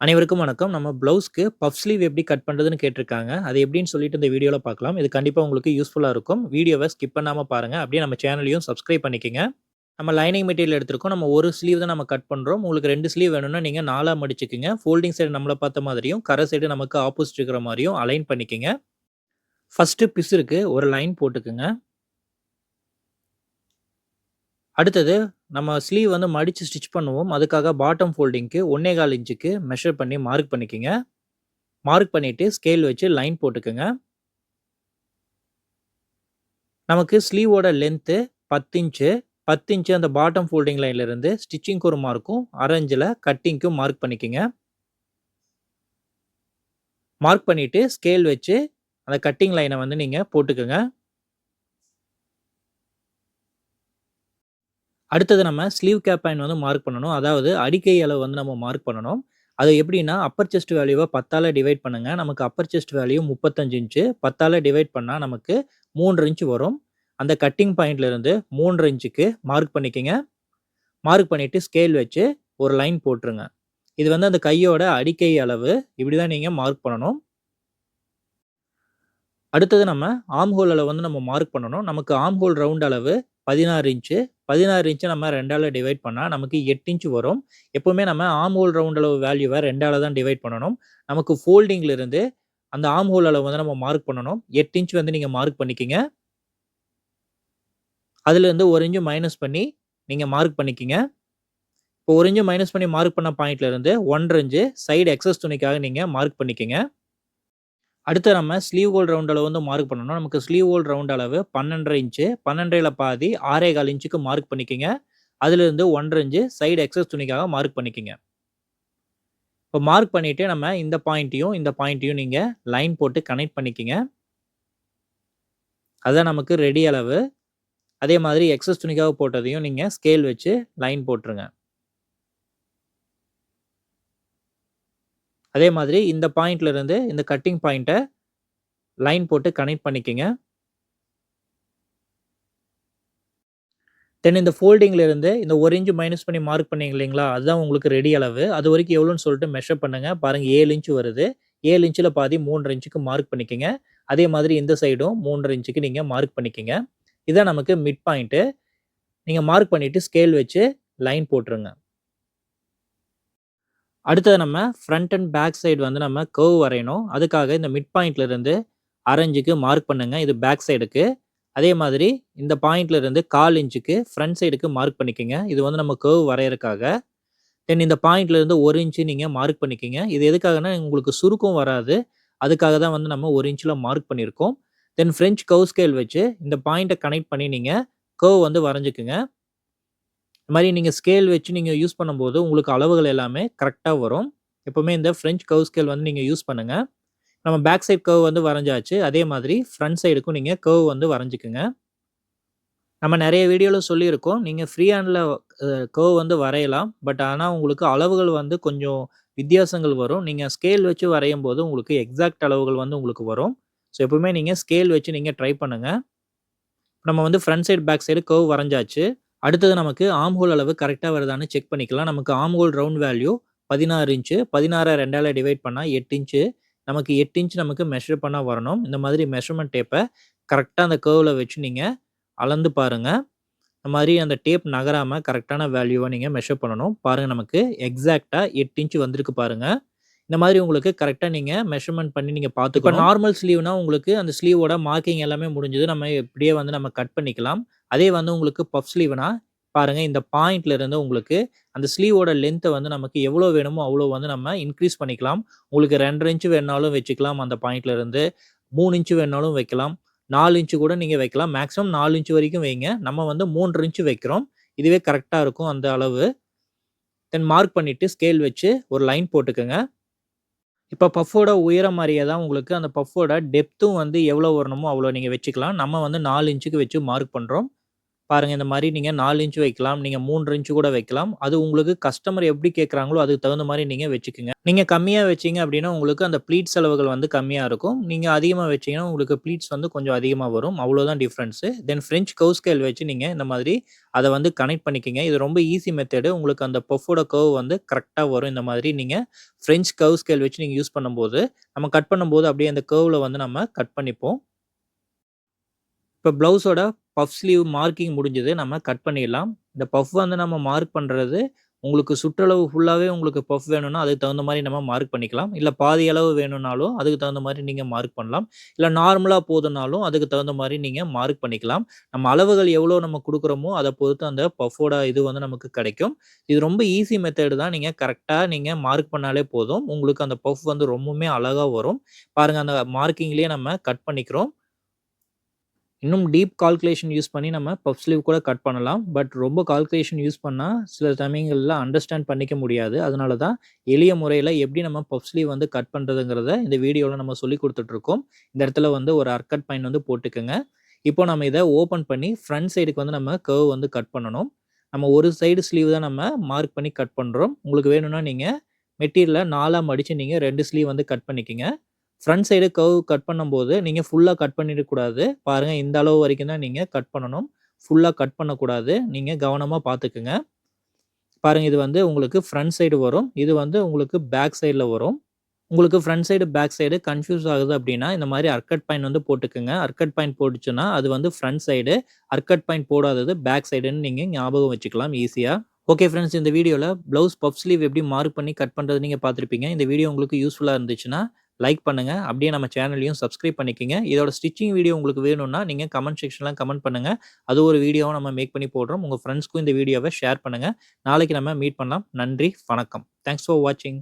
அனைவருக்கும் வணக்கம். நம்ம ப்ளவுஸ்க்கு பஃப் ஸ்லீவ் எப்படி கட் பண்றதுன்னு கேட்டிருக்காங்க. அது எப்படின்னு சொல்லிட்டு இந்த வீடியோல பார்க்கலாம். இது கண்டிப்பா உங்களுக்கு யூஸ்ஃபுல்லா இருக்கும். வீடியோவ ஸ்கிப் பண்ணாம பாருங்க. அப்படியே நம்ம சேனலையும் சப்ஸ்கிரைப் பண்ணிக்கங்க. நம்ம லைனிங் மெட்டீரியல் எடுத்திருக்கோம். நம்ம ஒரு ஸ்லீவ் தான் நம்ம கட் பண்றோம். உங்களுக்கு 2 ஸ்லீவ் வேணும்னா நீங்க 4ஆ மடிச்சுக்கங்க. ஃபோல்டிங் சைடு நம்மள பார்த்த மாதிரியும், கரை சைடு நமக்கு ஆப்போசிட் இருக்கிற மாரியும் அலைன் பண்ணிக்கங்க. ஃபர்ஸ்ட்டு பிசுருக்கு ஒரு லைன் போட்டுக்கங்க. அடுத்தது நம்ம ஸ்லீவ் வந்து மடிச்சு ஸ்டிச் பண்ணுவோம். அதுக்காக பாட்டம் ஃபோல்டிங்க்கு 1 1/4 இன்ச்சுக்கு மெஷர் பண்ணி மார்க் பண்ணிக்கங்க. மார்க் பண்ணிட்டு ஸ்கேல் வச்சு லைன் போட்டுக்கங்க. நமக்கு ஸ்லீவோட லென்த்து 10 இன்ச்சு. 10 இன்ச்சு அந்த பாட்டம் ஃபோல்டிங் லைன்ல இருந்து ஸ்டிச்சிங்க்கு ஒரு மார்க்கும், 1/2 இன்ச்சுல கட்டிங்க்கும் மார்க் பண்ணிக்கங்க. மார்க் பண்ணிட்டு ஸ்கேல் வச்சு அந்த கட்டிங் லைன வந்து நீங்க போட்டுக்கங்க. அடுத்தது நம்ம ஸ்லீவ் கேப் பாயிண்ட் வந்து மார்க் பண்ணணும். அதாவது அடிக்கை அளவு வந்து நம்ம மார்க் பண்ணணும். அது எப்படின்னா, அப்பர் செஸ்ட் வேல்யூவ 10ஆல டிவைட் பண்ணுங்க. நமக்கு அப்பர் செஸ்ட் வேல்யூ 35 இன்ச்சு. 10ஆல டிவைட் பண்ணா நமக்கு 3 இன்ச் வரும். அந்த கட்டிங் பாயிண்ட்ல இருந்து 3 இன்ச்சுக்கு மார்க் பண்ணிக்கங்க. மார்க் பண்ணிட்டு ஸ்கேல் வச்சு ஒரு லைன் போட்டுருங்க. இது வந்து அந்த கையோட அடிக்கை அளவு. இப்படிதான் நீங்க மார்க் பண்ணணும். அடுத்தது நம்ம ஆர்ம் ஹோல் அளவு வந்து நம்ம மார்க் பண்ணணும். நமக்கு ஆர்ம் ஹோல் ரவுண்ட் அளவு 16 இன்ச்சு. 16 இன்ச்ச நம்ம 2ஆல டிவைட் பண்ணா நமக்கு 8 இன்ச் வரும். எப்பவுமே நம்ம ஆர்ம் ஹோல் ரவுண்ட் அளவு வேல்யூவ 2ஆல தான் டிவைட் பண்ணணும். நமக்கு ஃபோல்டிங்ல இருந்து அந்த ஆர்ம் ஹோல் அளவு வந்து நம்ம மார்க் பண்ணணும். 8 இன்ச் வந்து நீங்க மார்க் பண்ணிக்கங்க. அதிலிருந்து 1 இன்ச் மைனஸ் பண்ணி நீங்க மார்க் பண்ணிக்கங்க. இப்போ 1 இன்ச் மைனஸ் பண்ணி மார்க் பண்ண பாயிண்ட்ல இருந்து 1 1/2 இன்ச் சைடு எக்ஸஸ் துணிக்காக நீங்க மார்க் பண்ணிக்கங்க. அடுத்து நம்ம ஸ்லீவ் ஹோல் ரவுண்ட் அளவு வந்து மார்க் பண்ணணும். நமக்கு ஸ்லீவ் ஹோல் ரவுண்ட் அளவு 12 1/2 இன்ச். 12ல பாதி 6 1/4 இன்ச்சுக்கு மார்க் பண்ணிக்கங்க. அதிலிருந்து 1 1/2 இன்ச் சைடு எக்ஸஸ் துணிக்காக மார்க் பண்ணிக்கங்க. இப்போ மார்க் பண்ணிட்டு நம்ம இந்த பாயிண்ட்டையும், இந்த பாயிண்ட்டையும் நீங்க லைன் போட்டு கனெக்ட் பண்ணிக்கங்க. அதுதான் நமக்கு ரெடி அளவு. அதே மாதிரி எக்ஸஸ் துணிக்காக போட்டதையும் நீங்க ஸ்கேல் வச்சு லைன் போட்டுருங்க. அதே மாதிரி இந்த பாயிண்ட்ல இருந்து இந்த கட்டிங் பாயிண்ட்ட லைன் போட்டு கனெக்ட் பண்ணிக்கங்க. தென் இந்த ஃபோல்டிங்ல இருந்து இந்த 1 இன்ச் மைனஸ் பண்ணி மார்க் பண்ணீங்க இல்லைங்களா? அதுதான் உங்களுக்கு ரெடி அளவு. அதுவரைக்கும் எவ்வளோன்னு சொல்லிட்டு மெஷர் பண்ணுங்க. பாருங்க 7 இன்ச் வருது. 7 இன்ச்ல பாதி 3 1/2 இன்ச்சுக்கு மார்க் பண்ணிக்கங்க. அதே மாதிரி இந்த சைடும் 3 1/2 இன்ச்சுக்கு நீங்க மார்க் பண்ணிக்கங்க. இதான் நமக்கு மிட் பாயிண்ட்டு. நீங்க மார்க் பண்ணிட்டு ஸ்கேல் வச்சு லைன் போட்டுருங்க. அடுத்தது நம்ம ஃப்ரண்ட் அண்ட் பேக் சைடு வந்து நம்ம கர்வ் வரையணும். அதுக்காக இந்த மிட் பாயிண்ட்ல இருந்து 1/2 இன்ச்சுக்கு மார்க் பண்ணுங்க. இது பேக் சைடுக்கு. அதே மாதிரி இந்த பாயிண்ட்ல இருந்து 1/4 இன்ச்சுக்கு ஃப்ரண்ட் சைடுக்கு மார்க் பண்ணிக்கங்க. இது வந்து நம்ம கர்வ் வரையறக்காக. தென் இந்த பாயிண்ட்ல இருந்து 1 இன்ச் நீங்க மார்க் பண்ணிக்கங்க. இது எதுக்காகன்னா உங்களுக்கு சுருக்கம் வராது. அதுக்காக தான் வந்து நம்ம 1 இன்ச்ல மார்க் பண்ணியிருக்கோம். தென் ஃப்ரெஞ்ச் கர்வ் ஸ்கேல் வச்சு இந்த பாயிண்ட்ட கனெக்ட் பண்ணி நீங்க கர்வ் வந்து வரைஞ்சுக்குங்க. இந்த மாரி நீங்க ஸ்கேல் வச்சு நீங்க யூஸ் பண்ணும்போது உங்களுக்கு அளவுகள் எல்லாமே கரெக்ட்டா வரும். எப்பவுமே இந்த ஃப்ரெஞ்ச் கர்வ் ஸ்கேல் வந்து நீங்க யூஸ் பண்ணுங்க. நம்ம பேக் சைட் கர்வ் வந்து வரைஞ்சாச்சு. அதே மாதிரி ஃப்ரண்ட் சைடுக்கும் நீங்க கர்வ் வந்து வரைஞ்சுக்குங்க. நம்ம நெறைய வீடியோல சொல்லியிருக்கோம். நீங்க ஃப்ரீ ஹேண்ட்ல கர்வ் வந்து வரையலாம். பட் ஆனா உங்களுக்கு அளவுகள் வந்து கொஞ்சம் வித்தியாசங்கள் வரும். நீங்க ஸ்கேல் வச்சு வரையும்போது உங்களுக்கு எக்ஸாக்ட் அளவுகள் வந்து உங்களுக்கு வரும். ஸோ எப்பவுமே நீங்க ஸ்கேல் வச்சு நீங்க ட்ரை பண்ணுங்க. நம்ம வந்து front side, back side curve வரைஞ்சாச்சு. அடுத்தது நமக்கு ஆர்ம் ஹோல் அளவு கரெக்ட்டா வருதான்னு செக் பண்ணிக்கலாம். நமக்கு arm hole round value 16 inch. 16 2ஆல டிவைட் பண்ணா 8 இன்ச்சு. நமக்கு 8 இன்ச் நமக்கு மெஷர் பண்ணா வரணும். இந்த மாதிரி மெஷர்மென்ட் டேப்ப கரெக்ட்டா அந்த கர்வ்ல வச்சு நீங்க அளந்து பாருங்க. இந்த மாரி அந்த டேப் நகராம கரெக்ட்டான வேல்யூவ நீங்க மெஷர் பண்ணணும். பாருங்க நமக்கு எக்ஸாக்ட்டா 8 இன்ச் வந்திருக்கு பாருங்க. இந்த மாதிரி உங்களுக்கு கரெக்ட்டா நீங்க மெஷர்மென்ட் பண்ணி நீங்க பார்த்துக்கணும். இப்ப நார்மல் ஸ்லீவ்னா உங்களுக்கு அந்த ஸ்லீவோட மார்க்கிங் எல்லாமே முடிஞ்சது. நம்ம இப்படியே வந்து நம்ம கட் பண்ணிக்கலாம். அதே வந்து உங்களுக்கு பஃப் ஸ்லீவ்னா பாருங்க இந்த பாயிண்ட்ல இருந்து உங்களுக்கு அந்த ஸ்லீவோட லென்த்த வந்து நமக்கு எவ்வளோ வேணுமோ அவ்வளோ வந்து நம்ம இன்கிரீஸ் பண்ணிக்கலாம். உங்களுக்கு 2 1/2 இன்ச் வேணுனாலும் வச்சுக்கலாம் அந்த பாயிண்ட்ல இருந்து. 3 இன்ச் வேணுனாலும் வைக்கலாம். 4 இன்ச் கூட நீங்க வைக்கலாம். மேக்ஸிமம் 4 இன்ச் வரைக்கும் வைங்க. நம்ம வந்து 3 இன்ச் வைக்கிறோம். இதுவே கரெக்ட்டா இருக்கும் அந்த அளவு. தென் மார்க் பண்ணிட்டு ஸ்கேல் வச்சு ஒரு லைன் போட்டுக்கங்க. இப்ப பஃப்போட உயரம் மாரியே தான் உங்களுக்கு அந்த பஃப்போட டெப்த்தும் வந்து எவ்வளோ வரணுமோ அவ்வளோ நீங்க வச்சுக்கலாம். நம்ம வந்து 4 இன்ச்சுக்கு வச்சு மார்க் பண்றோம். பாருங்க இந்த மாரி நீங்க 4 இன்ச் வைக்கலாம். நீங்க 3 இன்ச் கூட வைக்கலாம். அது உங்களுக்கு கஸ்டமர் எப்படி கேட்குறாங்களோ அதுக்கு தகுந்த மாரி நீங்க வச்சுக்கங்க. நீங்க கம்மியா வச்சீங்க அப்படின்னா, உங்களுக்கு அந்த ப்ளீட் செலவுகள் வந்து கம்மியா இருக்கும். நீங்க அதிகமா வச்சீங்கன்னா, உங்களுக்கு ப்ளீட்ஸ் வந்து கொஞ்சம் அதிகமா வரும். அவ்வளோதான் டிஃபரன்ஸு. தென் ஃப்ரெஞ்ச் கர்வ் ஸ்கேல் வச்சு நீங்க இந்த மாதிரி அத வந்து கனெக்ட் பண்ணிக்கங்க. இது ரொம்ப ஈஸி மெத்தடு. உங்களுக்கு அந்த பஃப்போட கர்வ் வந்து கரெக்ட்டா வரும். இந்த மாதிரி நீங்க ஃப்ரெஞ்ச் கர்வ் ஸ்கேல் வச்சு நீங்க யூஸ் பண்ணும்போது, நம்ம கட் பண்ணும்போது அப்படியே அந்த கர்வ்ல வந்து நம்ம கட் பண்ணிப்போம். இப்ப ப்ளவுஸோட பஃப் ஸ்லீவ் மார்க்கிங் முடிஞ்சது. நம்ம கட் பண்ணிடலாம். இந்த பஃப் வந்து நம்ம மார்க் பண்றது, உங்களுக்கு சுற்றளவு ஃபுல்லாவே உங்களுக்கு பஃப் வேணும்னா, அதுக்கு தகுந்த மாரி நம்ம மார்க் பண்ணிக்கலாம். இல்ல பாதி அளவு வேணும்னாலும், அதுக்கு தகுந்த மாரி நீங்க மார்க் பண்ணலாம். இல்ல நார்மலா போதும்னாலும், அதுக்கு தகுந்த மாரி நீங்க மார்க் பண்ணிக்கலாம். நம்ம அளவுகள் எவ்வளோ நம்ம குடுக்குறோமோ, அத பொறுத்து அந்த பஃப்போட இது வந்து நமக்கு கிடைக்கும். இது ரொம்ப ஈஸி மெத்தேடு தான். நீங்க கரெக்ட்டா நீங்க மார்க் பண்ணாலே போதும். உங்களுக்கு அந்த பஃப் வந்து ரொம்பவுமே அழகா வரும். பாருங்க அந்த மார்க்கிங்லயே நம்ம கட் பண்ணிக்கிறோம். இன்னும் டீப் கால்குலேஷன் யூஸ் பண்ணி நம்ம பஃப் ஸ்லீவ் கூட கட் பண்ணலாம். பட் ரொம்ப கால்குலேஷன் யூஸ் பண்ணா, சில சமயங்கள்ல அண்டர்ஸ்டாண்ட் பண்ணிக்க முடியாது. அதனால தான் எளிய முறையில எப்படி நம்ம பஃப் ஸ்லீவ் வந்து கட் பண்றதுங்கிறத இந்த வீடியோல நம்ம சொல்லிக் குடுத்துட்டுருக்கோம். இந்த இடத்துல வந்து ஒரு அர்கட் பாயிண்ட் வந்து போட்டுக்கங்க. இப்போ நம்ம இத ஓப்பன் பண்ணி ஃப்ரண்ட் சைடுக்கு வந்து நம்ம கர்வ் வந்து கட் பண்ணணும். நம்ம ஒரு சைடு ஸ்லீவ் தான் நம்ம மார்க் பண்ணி கட் பண்றோம். உங்களுக்கு வேணும்னா நீங்க மெட்டீரியல 4ஆ மடிச்சு நீங்க 2 ஸ்லீவ் வந்து கட் பண்ணிக்கங்க. ஃப்ரண்ட் சைடு கர்வ் கட் பண்ணும்போது, நீங்க ஃபுல்லா கட் பண்ணிடக்கூடாது. பாருங்க இந்த அளவு வரைக்கும் தான் நீங்க கட் பண்ணணும். ஃபுல்லா கட் பண்ணக்கூடாது. நீங்க கவனமா பார்த்துக்கங்க. பாருங்க இது வந்து உங்களுக்கு ஃப்ரண்ட் சைடு வரும். இது வந்து உங்களுக்கு பேக் சைடுல வரும். உங்களுக்கு front side, back side confuse ஆகுது அப்டின்னா, இந்த மாரி அர்கட் பாயிண்ட் வந்து போட்டுக்கங்க. அர்கட் பாயிண்ட் போட்டுச்சுன்னா, அது வந்து ஃப்ரண்ட் சைடு. அர்கட் பாயிண்ட் போடாதது பேக் சைடுன்னு நீங்க ஞாபகம் வச்சுக்கலாம் ஈஸியா. ஓகே ஃபிரெண்ட்ஸ், இந்த வீடியோல ப்ளவுஸ் பஃப் ஸ்லீவ் எப்படி மார்க் பண்ணி கட் பண்றது நீங்க பார்த்திருப்பீங்க. இந்த வீடியோ உங்களுக்கு யூஸ்ஃபுல்லா இருந்துச்சுன்னா, லைக் பண்ணுங்க. அப்படியே நம்ம சேனலையும் சப்ஸ்கிரைப் பண்ணிக்கங்க. இதோட ஸ்டிச்சிங் வீடியோ உங்களுக்கு வேணும்னா, நீங்க கமெண்ட் செக்ஷன்ல கமெண்ட் பண்ணுங்க. அது ஒரு வீடியோவா நம்ம மேக் பண்ணி போடுறோம். உங்க ஃபிரெண்ட்ஸ்க்கும் இந்த வீடியோவ ஷேர் பண்ணுங்க. நாளைக்கு நம்ம மீட் பண்ணலாம். நன்றி, வணக்கம். தேங்க்ஸ் ஃபார் வாட்சிங்.